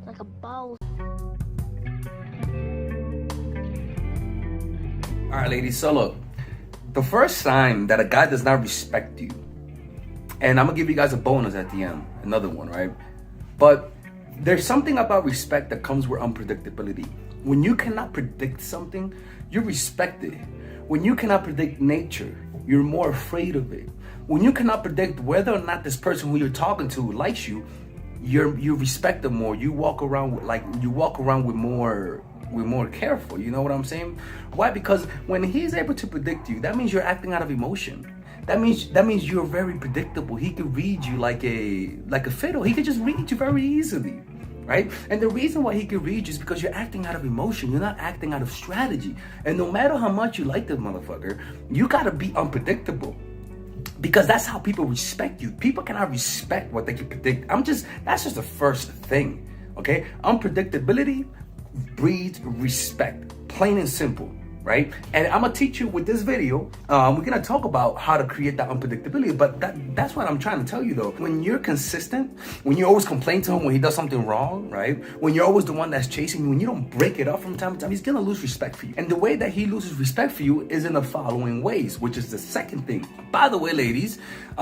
like a boss. All right, ladies, so look, the first sign that a guy does not respect you, and I'm gonna give you guys a bonus at the end, another one, right? But there's something about respect that comes with unpredictability. When you cannot predict something, you respect it. When you cannot predict nature, you're more afraid of it. When you cannot predict whether or not this person who you're talking to likes you, you respect them more. You walk around with more careful. You know what I'm saying? Why? Because when he's able to predict you, that means you're acting out of emotion. That means you're very predictable. He could read you like a fiddle. He could just read you very easily, right? And the reason why he could read you is because you're acting out of emotion. You're not acting out of strategy. And no matter how much you like this motherfucker, you gotta be unpredictable. Because that's how people respect you. People cannot respect what they can predict. That's just the first thing, okay? Unpredictability breeds respect, plain and simple, right? And I'm gonna teach you with this video. We're gonna talk about how to create that unpredictability, but that's what I'm trying to tell you though. When you're consistent, when you always complain to him when he does something wrong, right? When you're always the one that's chasing you, when you don't break it up from time to time, he's gonna lose respect for you. And the way that he loses respect for you is in the following ways, which is the second thing. By the way, ladies,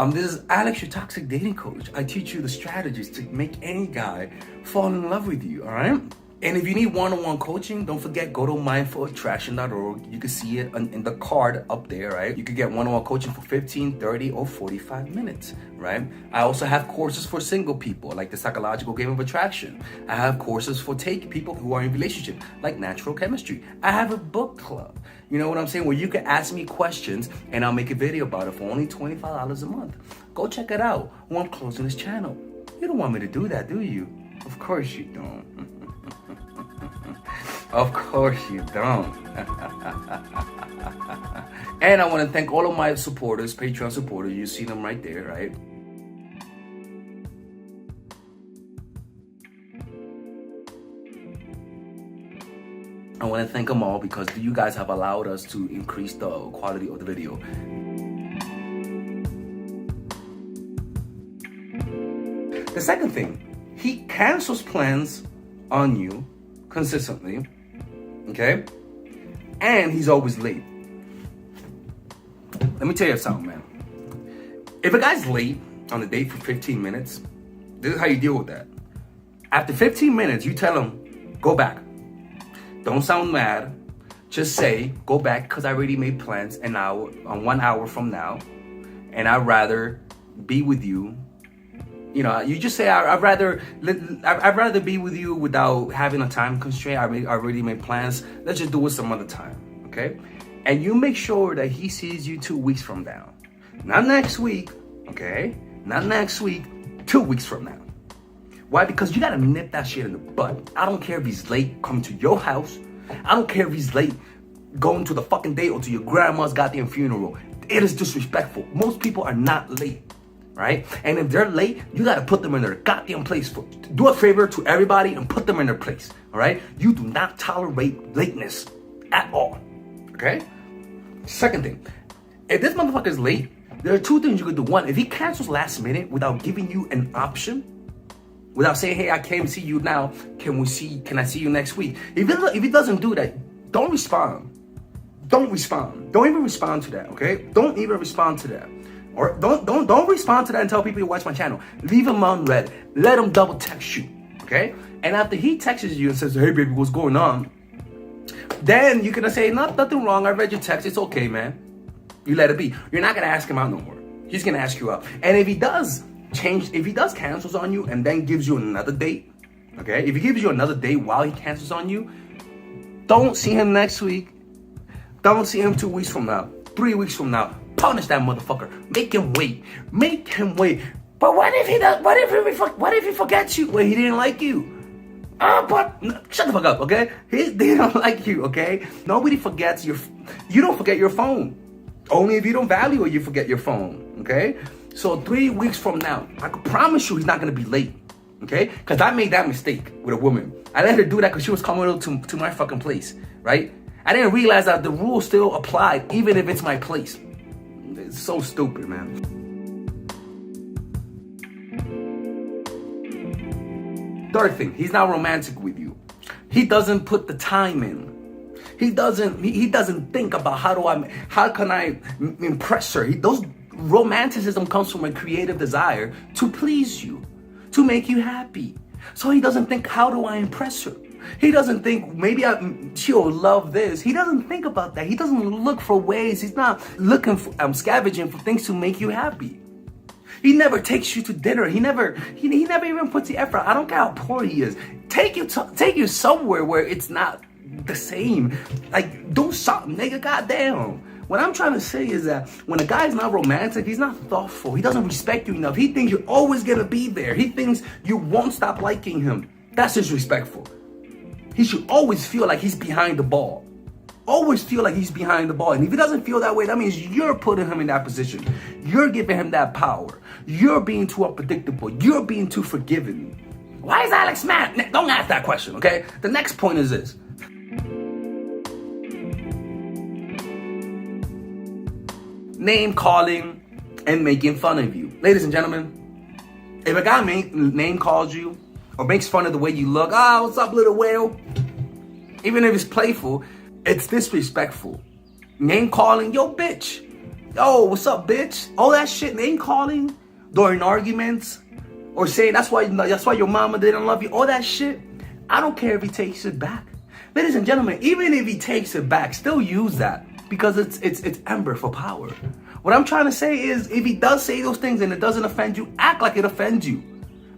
this is Alex, your toxic dating coach. I teach you the strategies to make any guy fall in love with you, all right? And if you need one-on-one coaching, don't forget, go to mindfulattraction.org. You can see it in the card up there, right? You can get one-on-one coaching for 15, 30, or 45 minutes, right? I also have courses for single people, like the psychological game of attraction. I have courses for people who are in relationship, like natural chemistry. I have a book club, you know what I'm saying, where you can ask me questions and I'll make a video about it for only $25 a month. Go check it out when I'm closing this channel. You don't want me to do that, do you? Of course you don't. Of course you don't. And I want to thank all of my supporters, Patreon supporters. You see them right there, right? I want to thank them all because you guys have allowed us to increase the quality of the video. The second thing, he cancels plans on you consistently, okay? And he's always late. Let me tell you something, man. If a guy's late on a date for 15 minutes, this is how you deal with that. After 15 minutes, you tell him, go back. Don't sound mad. Just say, go back because I already made plans an hour, 1 hour from now, and I'd rather be with you. You know, you just say, I'd rather be with you without having a time constraint. I already made plans. Let's just do it some other time, okay? And you make sure that he sees you 2 weeks from now. Not next week, okay? Not next week, 2 weeks from now. Why? Because you gotta nip that shit in the bud. I don't care if he's late coming to your house. I don't care if he's late going to the fucking date or to your grandma's goddamn funeral. It is disrespectful. Most people are not late. Right? And if they're late, you gotta put them in their goddamn place. Do a favor to everybody and put them in their place. All right? You do not tolerate lateness at all. Okay? Second thing, if this motherfucker is late, there are two things you could do. One, if he cancels last minute without giving you an option, without saying, hey, I can't see you now, can I see you next week? If he doesn't do that, don't respond. Don't respond. Don't even respond to that, okay? Don't even respond to that. Or don't respond to that and tell people to watch my channel. Leave him on red. Let him double text you, okay? And after he texts you and says, hey baby, what's going on? Then you're gonna say, nothing wrong. I read your text. It's okay, man. You let it be. You're not gonna ask him out no more. He's gonna ask you out. And if he does cancels on you and then gives you another date, okay? If he gives you another date while he cancels on you, don't see him next week. Don't see him 2 weeks from now, 3 weeks from now. Punish that motherfucker. Make him wait. Make him wait. But what if he does? What if he forgets you? Well, he didn't like you. Shut the fuck up, okay? They don't like you, okay? Nobody forgets you don't forget your phone. Only if you don't value it, you forget your phone, okay? So 3 weeks from now, I can promise you he's not gonna be late, okay? Because I made that mistake with a woman. I let her do that because she was coming to my fucking place, right? I didn't realize that the rule still applied, even if it's my place. It's so stupid, man. Third thing, he's not romantic with you. He doesn't put the time in. He doesn't think about how can I impress her. Those romanticism comes from a creative desire to please you, to make you happy. So he doesn't think, how do I impress her? He doesn't think maybe she'll love this. He doesn't think about that. He doesn't look for ways. He's not looking for scavenging for things to make you happy. He never takes you to dinner. He never even puts the effort. I don't care how poor he is. Take you somewhere where it's not the same. Like, do something, nigga. Goddamn. What I'm trying to say is that when a guy's not romantic, he's not thoughtful. He doesn't respect you enough. He thinks you're always gonna be there. He thinks you won't stop liking him. That's disrespectful. He should always feel like he's behind the ball. Always feel like he's behind the ball. And if he doesn't feel that way, that means you're putting him in that position. You're giving him that power. You're being too unpredictable. You're being too forgiving. Why is Alex mad? Don't ask that question, okay? The next point is this. Name calling and making fun of you. Ladies and gentlemen, if a guy name calls you or makes fun of the way you look, what's up, little whale? Even if it's playful, it's disrespectful. Name calling, yo, bitch. Yo, what's up, bitch? All that shit, name calling during arguments or saying that's why your mama didn't love you. All that shit, I don't care if he takes it back. Ladies and gentlemen, even if he takes it back, still use that because it's ember for power. What I'm trying to say is, if he does say those things and it doesn't offend you, act like it offends you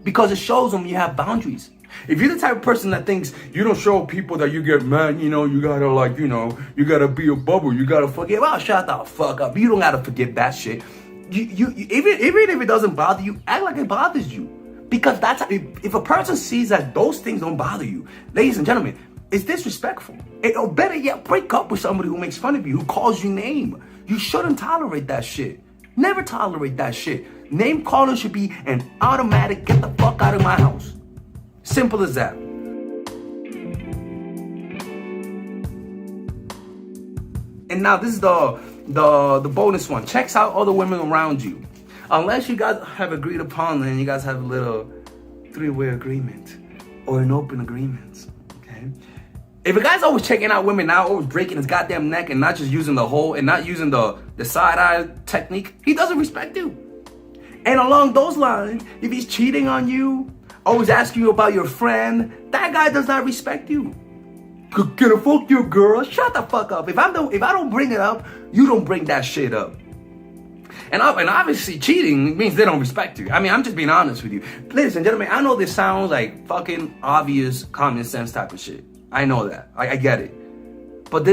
because it shows him you have boundaries. If you're the type of person that thinks you don't show people that you get mad, you gotta you gotta be a bubble, you gotta forgive. Oh, shut the fuck up. You don't gotta forgive that shit. Even if it doesn't bother you, act like it bothers you. Because if a person sees that those things don't bother you, ladies and gentlemen, it's disrespectful. Or better yet, break up with somebody who makes fun of you, who calls you name. You shouldn't tolerate that shit. Never tolerate that shit. Name calling should be an automatic, get the fuck out of my house. Simple as that. And now this is the bonus one. Checks out other women around you. Unless you guys have agreed upon and you guys have a little three-way agreement or an open agreement. Okay? If a guy's always checking out women now, always breaking his goddamn neck and not just using the hole and not using the side-eye technique, he doesn't respect you. And along those lines, if he's cheating on you, always asking you about your friend, that guy does not respect you. Can I fuck your girl? Shut the fuck up. If I don't bring it up, you don't bring that shit up. And obviously cheating means they don't respect you. I mean, I'm just being honest with you. Ladies and gentlemen, I know this sounds like fucking obvious common sense type of shit. I know that. I get it. But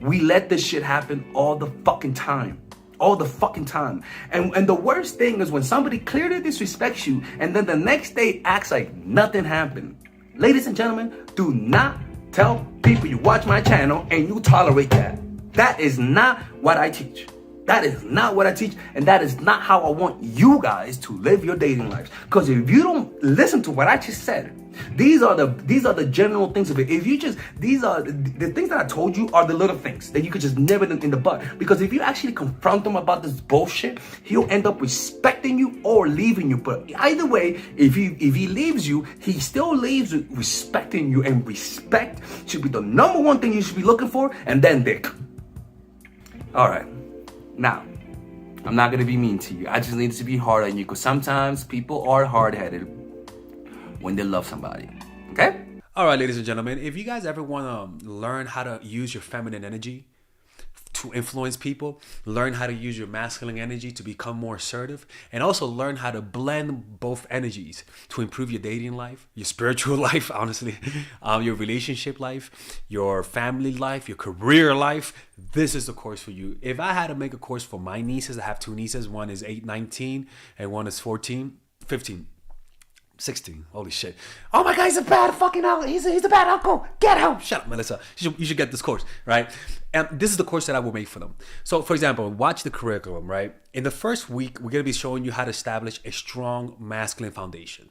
we let this shit happen all the fucking time. All the fucking time. And the worst thing is when somebody clearly disrespects you and then the next day acts like nothing happened. Ladies and gentlemen, do not tell people you watch my channel and you tolerate that. That is not what I teach. That is not what I teach, and that is not how I want you guys to live your dating lives. Because if you don't listen to what I just said, these are the general things of it. If you just, these are the things that I told you are the little things that you could just nip it in the butt. Because if you actually confront him about this bullshit, he'll end up respecting you or leaving you. But either way, if he leaves you, he still leaves respecting you, and respect should be the number one thing you should be looking for, and then dick. All right. Now, I'm not going to be mean to you. I just need to be hard on you because sometimes people are hard-headed when they love somebody. Okay? All right, ladies and gentlemen, if you guys ever want to learn how to use your feminine energy to influence people, learn how to use your masculine energy to become more assertive, and also learn how to blend both energies to improve your dating life, your spiritual life, honestly, your relationship life, your family life, your career life, this is the course for you. If I had to make a course for my nieces, I have two nieces, one is 19 and one is 15. 16. Holy shit. Oh my God, he's a bad fucking uncle. He's a bad uncle. Get him. Shut up, Melissa. You should get this course, right? And this is the course that I will make for them. So, for example, watch the curriculum, right? In the first week, we're going to be showing you how to establish a strong masculine foundation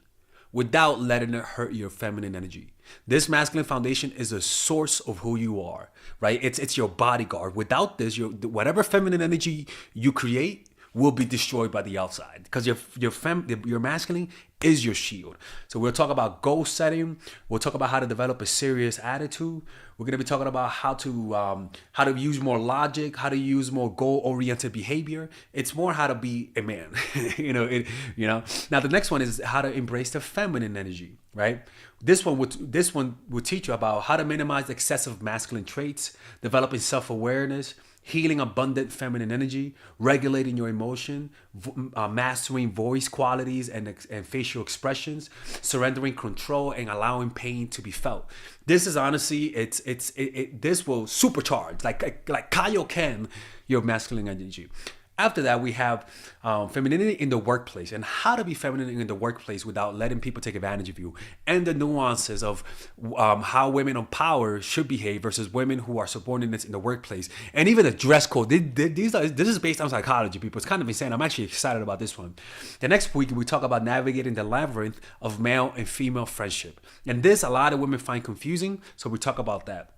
without letting it hurt your feminine energy. This masculine foundation is a source of who you are, right? It's your bodyguard. Without this, whatever feminine energy you create will be destroyed by the outside, because your masculine is your shield. So we'll talk about goal setting. We'll talk about how to develop a serious attitude. We're gonna be talking about how to use more logic, how to use more goal-oriented behavior. It's more how to be a man. Now the next one is how to embrace the feminine energy, right? This one would teach you about how to minimize excessive masculine traits, developing self-awareness, healing abundant feminine energy, regulating your emotion, mastering voice qualities and facial expressions, surrendering control, and allowing pain to be felt. This is honestly, this will supercharge, like Kaioken, your masculine energy. After that, we have femininity in the workplace, and how to be feminine in the workplace without letting people take advantage of you, and the nuances of how women on power should behave versus women who are subordinates in the workplace, and even the dress code. This is based on psychology, people. It's kind of insane. I'm actually excited about this one. The next week, we talk about navigating the labyrinth of male and female friendship, and this a lot of women find confusing, so we talk about that.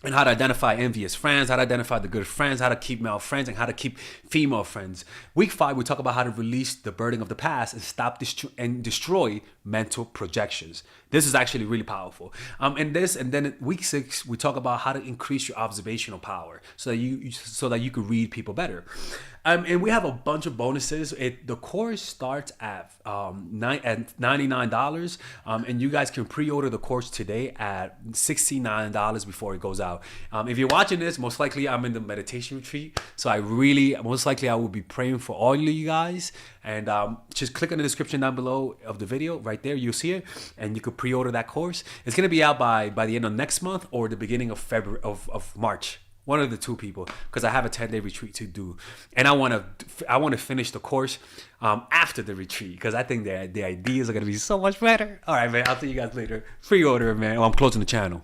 And how to identify envious friends, how to identify the good friends, how to keep male friends, and how to keep female friends. Week 5, we talk about how to release the burden of the past and stop and destroy mental projections. This is actually really powerful. And then week 6, we talk about how to increase your observational power so that you could read people better. And we have a bunch of bonuses. The course starts at $99, and you guys can pre-order the course today at $69 before it goes out. If you're watching this, most likely I'm in the meditation retreat, so most likely I will be praying for all of you guys. And just click on the description down below of the video. Right there, you'll see it, and you could pre-order that course. It's gonna be out by the end of next month or the beginning of February of March. One of the two, people, because I have a 10-day retreat to do, and I want to finish the course after the retreat, because I think the ideas are gonna be so much better. All right, man. I'll see you guys later. Pre-order, man. I'm closing the channel.